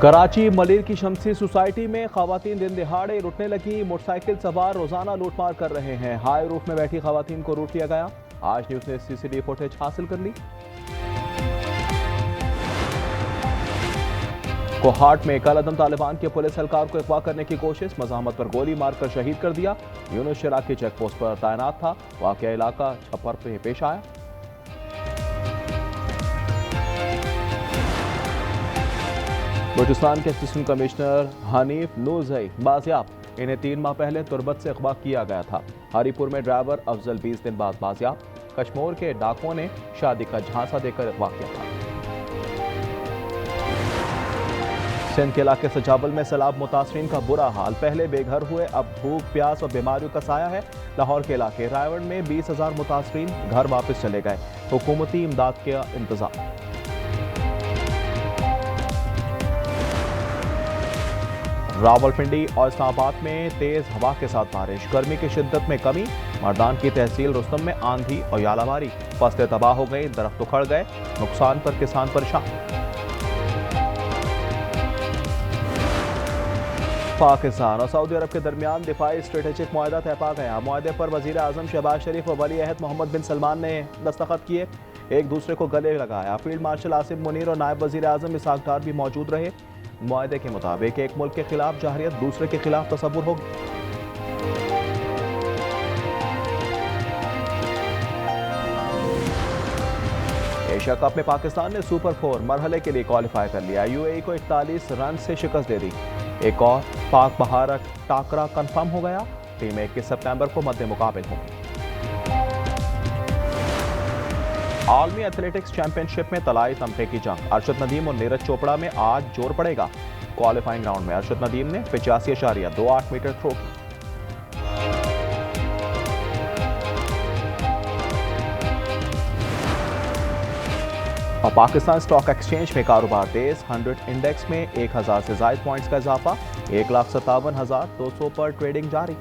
कराची मलिर की शमसी सोसाइटी में खवातीन दिन दिहाड़े लुटने लगी। मोटरसाइकिल सवार रोजाना लूटमार कर रहे हैं। हाई रूफ में बैठी खवातीन को लूट लिया गया। आज न्यूज ने सीसीटीवी फुटेज हासिल कर ली। कोहाट में कलअदम तालिबान के पुलिस एहलकार को अगवा करने की कोशिश, मज़ाहमत पर गोली मारकर शहीद कर दिया। यूनुस शराकी चेक पोस्ट पर तैनात था। वाक़या इलाका छप्पर पे पेश आया। बलूचिस्तान के असिस्टेंट कमिश्नर हनीफ नूरजई बाजियाब। इन्हें 3 माह पहले तुरबत से अगवा किया गया था। हरीपुर में ड्राइवर अफजल 20 दिन बाद बाजियाब। कश्मीर के डाकुओं ने शादी का झांसा देकर अगवा किया था। सिंध के इलाके सजावल में सैलाब मुतासरीन का बुरा हाल। पहले बेघर हुए, अब भूख प्यास और बीमारियों का साया है। लाहौर के इलाके रायवंड में 20,000 मुतासरीन घर वापस चले गए। हुकूमती इमदाद का इंतजार। रावलपिंडी और इस्लामाबाद में तेज हवा के साथ बारिश, गर्मी की शिद्दत में कमी। मर्दान की तहसील रुस्तम में आंधी और यालाबारी, फसलें तबाह हो गई, दरख्त उखड़ गए, नुकसान पर किसान परेशान। पाकिस्तान और सऊदी अरब के दरमियान दिफाई स्ट्रेटेजिक मुआहदा तय पा गया। मुआहदे पर वजीर आजम शहबाज शरीफ और वली अहद मोहम्मद बिन सलमान ने दस्तखत किए, एक दूसरे को गले लगाया। फील्ड मार्शल आसिफ मुनीर और नायब वजीर आजम इसहाक डार भी मौजूद रहे। मुआहदे के मुताबिक एक मुल्क के खिलाफ जहरियत दूसरे के खिलाफ तसव्वुर होगी। एशिया कप में पाकिस्तान ने सुपर 4 मरहले के लिए क्वालिफाई कर लिया। यूएई को 41 रन से शिकस्त दे दी। एक और पाक भारत टाकरा कंफर्म हो गया। टीम 21 सितंबर को मध्य मुकाबिल होगी। आलमी एथलेटिक्स चैंपियनशिप में तलाई तमगे की जंग। अरशद नदीम और नीरज चोपड़ा में आज जोर पड़ेगा। क्वालिफाइंग राउंड में अरशद नदीम ने 85.28 मीटर थ्रो की। और पाकिस्तान स्टॉक एक्सचेंज में कारोबार तेज। 100 इंडेक्स में 1000 से ज्यादा पॉइंट्स का इजाफा। 1,57,200 पर ट्रेडिंग जारी।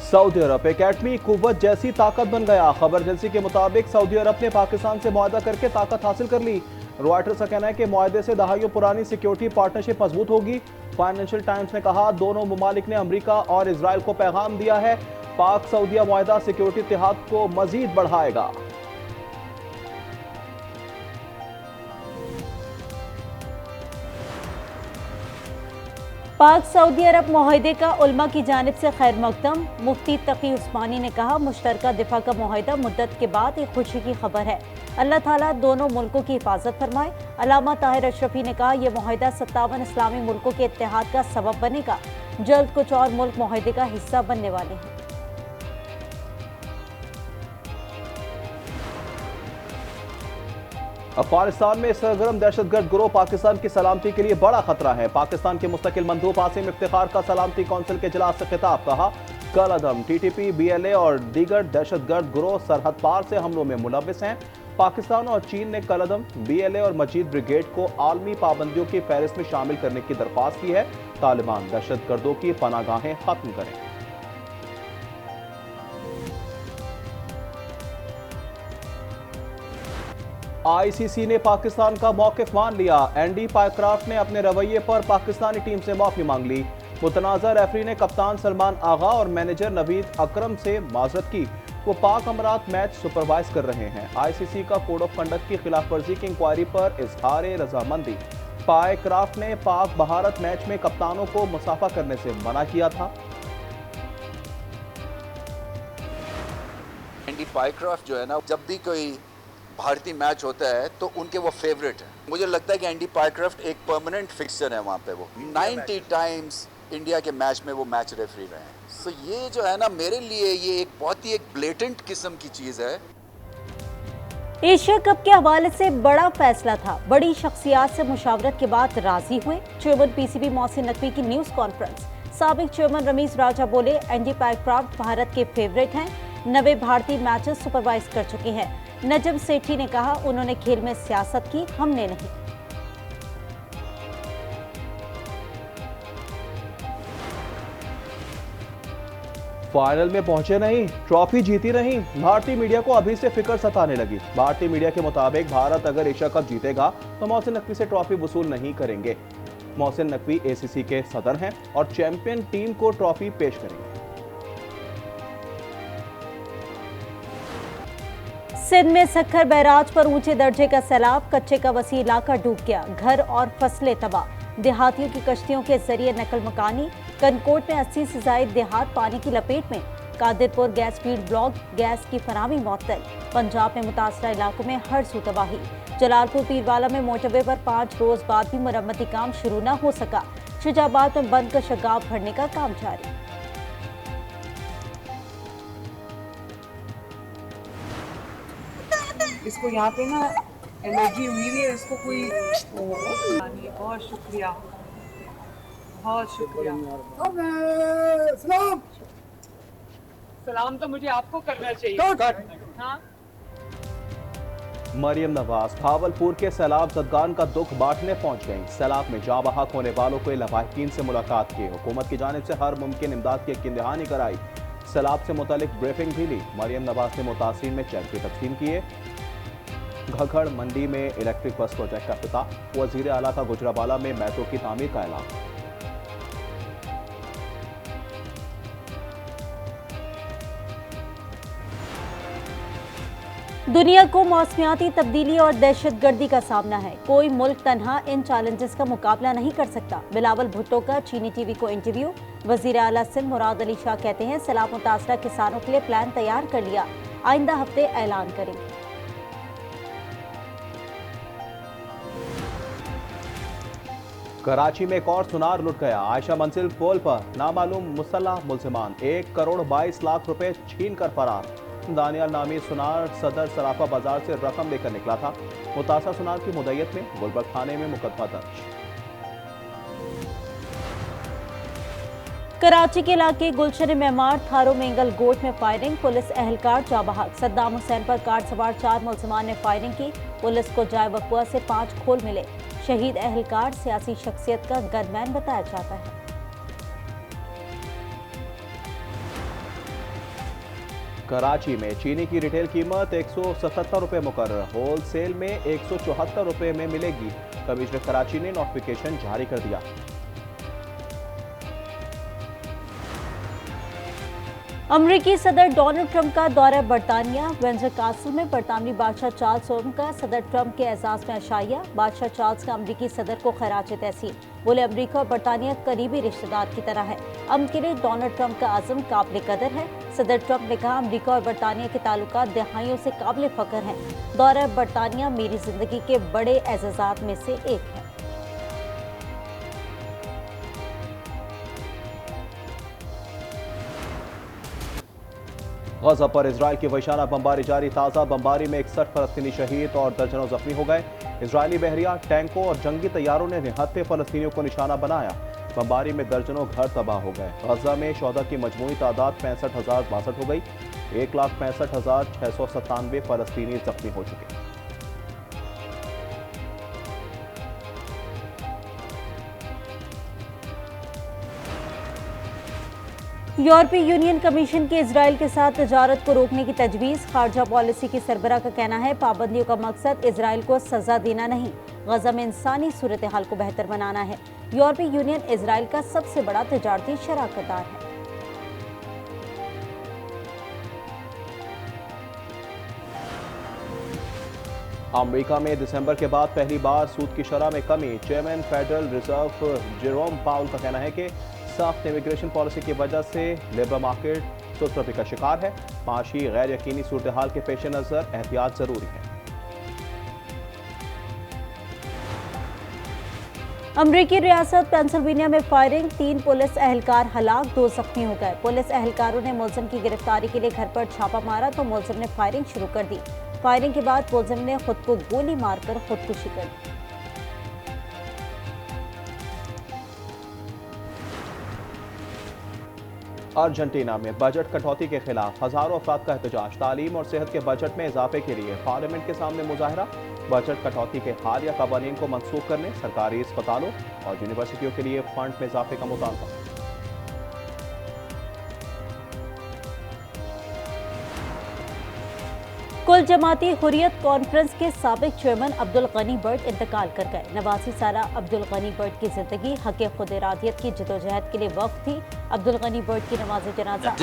सऊदी अरब एकेडमी कुव्वत जैसी ताकत बन गया। खबर एजेंसी के मुताबिक सऊदी अरब ने पाकिस्तान से मुआहदा करके ताकत हासिल कर ली। रॉयटर्स का कहना है कि मुआहदे से दहाइयों पुरानी सिक्योरिटी पार्टनरशिप मजबूत होगी। फाइनेंशियल टाइम्स ने कहा, दोनों मुमालिक ने अमेरिका और इजराइल को पैगाम दिया है, पाक सऊदिया मुआहदा सिक्योरिटी इत्तेहाद को मजीद बढ़ाएगा। पाक सऊदी अरब मुआहदे का उलमा की जानिब से खैर मकदम। मुफ्ती तकी उस्मानी ने कहा, मुश्तरका दिफा का मुआहदा मुद्दत के बाद एक खुशी की खबर है। अल्लाह ताला दोनों मुल्कों की हिफाजत फरमाए। अल्लामा ताहिर अशरफी ने कहा, यह मुआहदा 57 इस्लामी मुल्कों के इत्तेहाद का सबब बनेगा। जल्द कुछ और मुल्क मुआहदे का हिस्सा बनने वाले हैं। अफगानिस्तान में सरगर्म दहशतगर्द गिरोह पाकिस्तान की सलामती के लिए बड़ा खतरा है। पाकिस्तान के मुस्तकिल मंदूब आसिम इफ्तिखार का सलामती कौंसिल के इजलास से खिताब। कहा, कलअदम, टीटीपी, बीएलए और दीगर दहशतगर्द गिरोह सरहद पार से हमलों में मुलविस हैं। पाकिस्तान और चीन ने कलअदम, बीएलए और मजीद ब्रिगेड को आलमी पाबंदियों की फहरिस्त में शामिल करने की दरख्वास्त की है। तालिबान दहशतगर्दों की पनागाहें खत्म करें। आईसीसी ने पाकिस्तान का मौकिफ मान लिया। एंडी पायक्राफ्ट ने अपने रवैये पर पाकिस्तानी टीम से माफी मांग ली। मुतनाज़ा रेफरी ने कप्तान सलमान आगा और मैनेजर नवीद अकरम से माजरत की। वो पाक अमरात मैच सुपरवाइज कर रहे हैं। आईसीसी का कोड ऑफ कंडक्ट की खिलाफ वर्जी की इंक्वायरी पर इजहार रजामंदी। पायक्राफ्ट ने पाक भारत मैच में कप्तानों को मुसाफा करने से मना किया था। एंडी पायक्राफ्ट जो है ना, जब भी कोई भारतीय मैच होता है तो उनके वो फेवरेट है। मुझे लगता है कि एंडी पायक्राफ्ट एक परमानेंट फिक्सचर है वहाँ पे। वो 90 टाइम्स इंडिया के मैच में वो मैच रेफरी रहे हैं। सो ये जो है ना, मेरे लिए ये एक बहुत ही एक ब्लेटेंट किस्म की चीज़ है। एशिया कप के हवाले से बड़ा फैसला था। बड़ी शख्सियात से मुशावरत के बाद राजी हुए। चेयरमैन पीसीबी मोहसिन नकवी की न्यूज़ कॉन्फ्रेंस। साबिक चेयरमैन रमीज राजा बोले, एंडी पायक्राफ्ट भारत के फेवरेट हैं। 90 भारतीय मैचेस सुपरवाइज कर चुके हैं। नजम सेठी ने कहा, उन्होंने खेल में सियासत की, हमने नहीं। फाइनल में पहुंचे नहीं, ट्रॉफी जीती नहीं। भारतीय मीडिया को अभी से फिक्र सताने लगी। भारतीय मीडिया के मुताबिक भारत अगर एशिया कप जीतेगा तो मोहसिन नकवी से ट्रॉफी वसूल नहीं करेंगे। मोहसिन नकवी एसीसी के सदर हैं और चैंपियन टीम को ट्रॉफी पेश करेंगे। सिंध में सक्खर बैराज पर ऊंचे दर्जे का सैलाब, कच्चे का वसी इलाका डूब गया, घर और फसलें तबाह। देहातियों की कश्तियों के जरिए नकल मकानी। कनकोट में 80 से ज्यादा देहात पानी की लपेट में। Qadirpur gas field block, gas की फराहमी मुअत्तल। पंजाब में मुतासरा इलाकों में हर सू तबाही। जलालपुर पीरवाला में मोटरवे पर 5 रोज बाद भी मरम्मती काम शुरू न हो सका। शुजाबाद में बंद का शगाब भरने का काम जारी। इसको यहाँ पे ना एलर्जी हुई है, इसको कोई बहुत शुक्रिया, बहुत शुक्रिया। सलाम तो मुझे आपको करना चाहिए। हाँ? मरियम नवाज भावलपुर के सैलाब जदगान का दुख बांटने पहुंच गईं। सैलाब में जाँ बहक होने वालों को लवाहिकीन से मुलाकात की। हुकूमत की जानिब से हर मुमकिन इमदाद की यकीन दहानी कराई। सैलाब से मुतालिक ब्रीफिंग भी ली। मरियम नवाज ने मुतासिरीन में चेक भी तकसीम किए। घघड़ मंडी में इलेक्ट्रिक बस प्रोजेक्ट का इफ्तिताह। वजीर आला का गुजरावाला में मेट्रो की तामीर का ऐलान। दुनिया को मौसमियाती तब्दीली और दहशतगर्दी का सामना है। कोई मुल्क तन्हा इन चैलेंजेस का मुकाबला नहीं कर सकता। बिलावल भुट्टो का चीनी टीवी को इंटरव्यू। वजीर आला सिंध मुराद अली शाह कहते हैं सैलाब मुतासरा किसानों के लिए प्लान तैयार कर लिया, आइंदा हफ्ते ऐलान करेंगे। कराची में एक और सुनार लुट गया। आयशा मंजिल पोल पर नामालूम मुसल्लह मुलजिमान 1 करोड़ 22 लाख रुपए छीन कर फरार। दानियाल नामी सुनार सदर सराफा बाजार से रकम लेकर निकला था। मुतासा सुनार की मुद्दत में गुलबर्ग थाने में मुकदमा दर्ज। कराची के इलाके गुलशन मेमार थारो मेंगल गोट में फायरिंग, पुलिस एहलकार जाबहक। सद्दाम हुसैन पर कार सवार 4 मुलजिमान ने फायरिंग की। पुलिस को जाए वकुआ से 5 खोल मिले। शहीद एहलकार सियासी शख्सियत का गनमैन बताया जाता है। कराची में चीनी की रिटेल कीमत 177 रुपए मुकर्रर, होलसेल में 174 रुपए में मिलेगी। कमिश्नर कराची ने नोटिफिकेशन जारी कर दिया। अमरीकी सदर डोनाल्ड ट्रंप का दौरा बरतानिया। विंडसर कासल में बरतानवी बादशाह चार्ल्स सोम का सदर ट्रंप के एजाज में अशाइया। बादशाह चार्ल्स का अमरीकी सदर को खैराज तहसीन। बोले अमरीका और बरतानिया करीबी रिश्तेदार की तरह है। अमन के लिए डोनाल्ड ट्रंप का आज़म काबिल कदर है। सदर ट्रंप ने कहा अमरीका और बरतानिया के ताल्लुकात दहाइयों से काबिल फ़ख्र हैं। दौरा बरतानिया मेरी जिंदगी के बड़े एजाज़ात में से एक है। गजा पर इजराइल की वहशाना बमबारी जारी। ताज़ा बमबारी में 61 फलस्तीनी शहीद और दर्जनों जख्मी हो गए। इजरायली बहरिया, टैंकों और जंगी तैयारों ने निहत्थे फलस्तीनियों को निशाना बनाया। बमबारी में दर्जनों घर तबाह हो गए। गजा में शोहदा की मजमूई तादाद 65,062 हो गई। 1,65,697 फलस्तीनी जख्मी हो चुके। यूरोपीय यूनियन कमीशन की इजराइल के साथ तजारत को रोकने की तजवीज़। खारजा पॉलिसी की सरबराह का कहना है पाबंदियों का मकसद इजराइल को सजा देना नहीं, गजा में इंसानी सूरत हाल को बेहतर बनाना है। यूरोपीय यूनियन इजराइल का सबसे बड़ा तजारती शराकतदार है। अमेरिका में दिसंबर के बाद पहली बार सूद की शरह में कमी। चेयरमैन फेडरल रिजर्व जेरोम पाउल का कहना है कि सख्त इमिग्रेशन पॉलिसी की वजह से लेबर मार्केट सुस्ती का शिकार है। माशी गैर यकीनी सूरत हाल के पेश नजर एहतियात जरूरी है। अमरीकी रियासत पेंसिल्वेनिया में फायरिंग, 3 पुलिस एहलकार हलाक, 2 जख्मी हो गए। पुलिस एहलकारों ने मुलजिम की गिरफ्तारी के लिए घर पर छापा मारा तो मुलजिम ने फायरिंग शुरू कर दी। फायरिंग के बाद मुलजिम ने खुद को गोली मारकर खुदकुशी कर दी। अर्जेंटीना में बजट कटौती के खिलाफ हजारों अफराद का एहतजाज। तालीम और सेहत के बजट में इजाफे के लिए पार्लियामेंट के सामने मुजाहरा। बजट कटौती के हालिया कवानीन को मनसूख करने, सरकारी अस्पतालों और यूनिवर्सिटियों के लिए फंड में इजाफे का मुतालबा। कुल जमाती हुर्रियत कॉन्फ्रेंस के साबिक चेयरमैन अब्दुल गनी बट इंतकाल कर गए। 89 साला अब्दुल गनी बट की जिंदगी हक़ खुद इरादियत की जदोजहद के लिए वक्फ थी। अब्दुल गनी बट की नमाज जनाजा